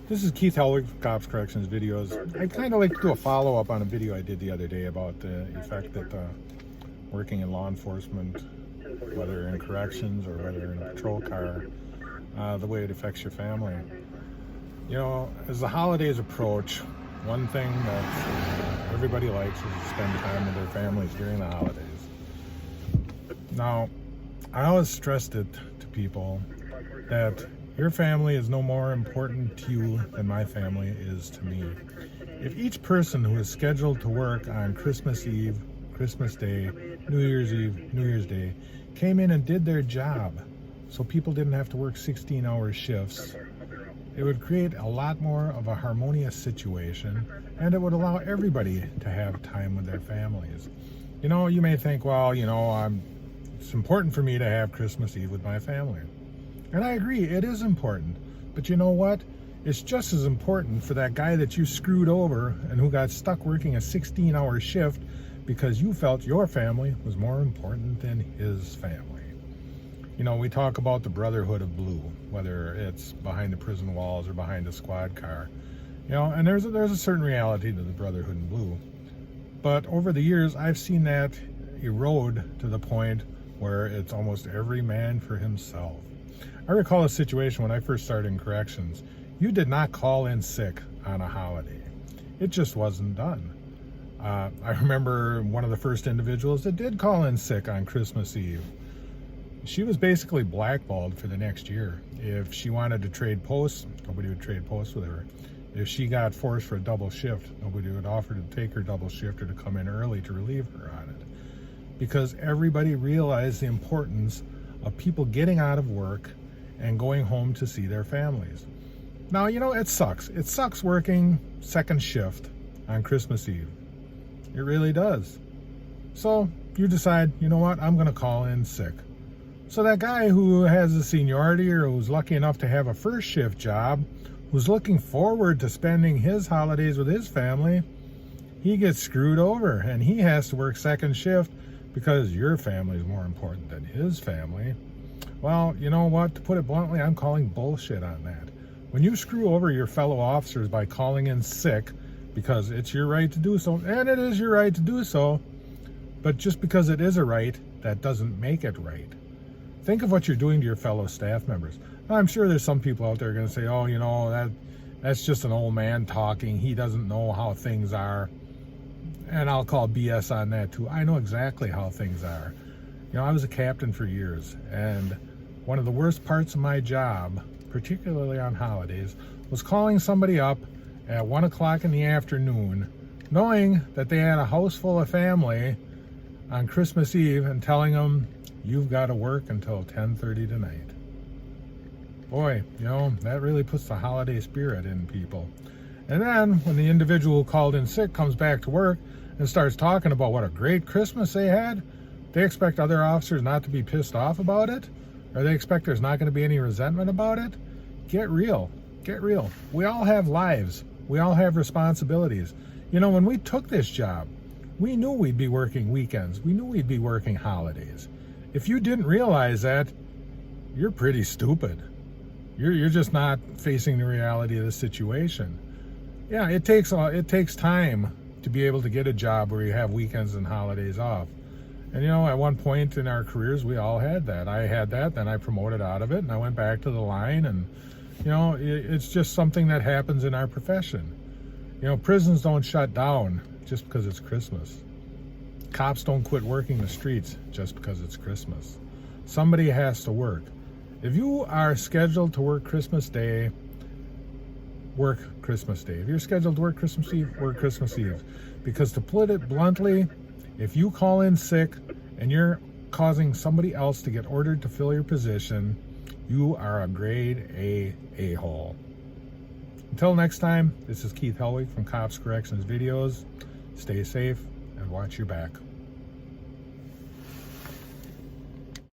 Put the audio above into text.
This is Keith Helwig from Cops Corrections Videos. I'd kind of like to do a follow-up on a video I did the other day about the effect that working in law enforcement, whether in corrections or whether in a patrol car, the way it affects your family. You know, as the holidays approach, one thing that everybody likes is to spend time with their families during the holidays. Now, I always stressed it to people that your family is no more important to you than my family is to me. If each person who is scheduled to work on Christmas Eve, Christmas Day, New Year's Eve, New Year's Day, came in and did their job so people didn't have to work 16-hour shifts, it would create a lot more of a harmonious situation, and it would allow everybody to have time with their families. You know, you may think, well, it's important for me to have Christmas Eve with my family. And I agree, it is important. But you know what? It's just as important for that guy that you screwed over and who got stuck working a 16-hour shift because you felt your family was more important than his family. You know, we talk about the brotherhood of blue, whether it's behind the prison walls or behind a squad car. You know, and there's a certain reality to the brotherhood in blue. But over the years, I've seen that erode to the point where it's almost every man for himself. I recall a situation when I first started in corrections. You did not call in sick on a holiday. It just wasn't done. I remember one of the first individuals that did call in sick on Christmas Eve. She was basically blackballed for the next year. If she wanted to trade posts, nobody would trade posts with her. If she got forced for a double shift, nobody would offer to take her double shift or to come in early to relieve her on it. Because everybody realized the importance of people getting out of work and going home to see their families. Now, you know, it sucks. It sucks working second shift on Christmas Eve. It really does. So you decide, you know what, I'm going to call in sick. So that guy who has the seniority or who's lucky enough to have a first shift job, who's looking forward to spending his holidays with his family, he gets screwed over and he has to work second shift because your family is more important than his family. Well, you know what? To put it bluntly, I'm calling bullshit on that. When you screw over your fellow officers by calling in sick, because it's your right to do so, and it is your right to do so, but just because it is a right, that doesn't make it right. Think of what you're doing to your fellow staff members. Now, I'm sure there's some people out there going to say, oh, you know, that's just an old man talking. He doesn't know how things are. And I'll call BS on that too. I know exactly how things are. You know, I was a captain for years, and one of the worst parts of my job, particularly on holidays, was calling somebody up at 1 o'clock in the afternoon, knowing that they had a house full of family on Christmas Eve and telling them, you've got to work until 10:30 tonight. Boy, you know, that really puts the holiday spirit in people. And then when the individual who called in sick comes back to work and starts talking about what a great Christmas they had, they expect other officers not to be pissed off about it? Or they expect there's not going to be any resentment about it? Get real. Get real. We all have lives. We all have responsibilities. You know, when we took this job, we knew we'd be working weekends. We knew we'd be working holidays. If you didn't realize that, you're pretty stupid. You're just not facing the reality of the situation. Yeah, it takes time to be able to get a job where you have weekends and holidays off. And you know, at one point in our careers, we all had that. I had that, then I promoted out of it, and I went back to the line, and you know, it's just something that happens in our profession. You know, prisons don't shut down just because it's Christmas. Cops don't quit working the streets just because it's Christmas. Somebody has to work. If you are scheduled to work Christmas Day, work Christmas Day. If you're scheduled to work Christmas Eve, work Christmas Eve. Because to put it bluntly, if you call in sick and you're causing somebody else to get ordered to fill your position, you are a grade A a-hole. Until next time, this is Keith Helwig from Cops Corrections Videos. Stay safe and watch your back.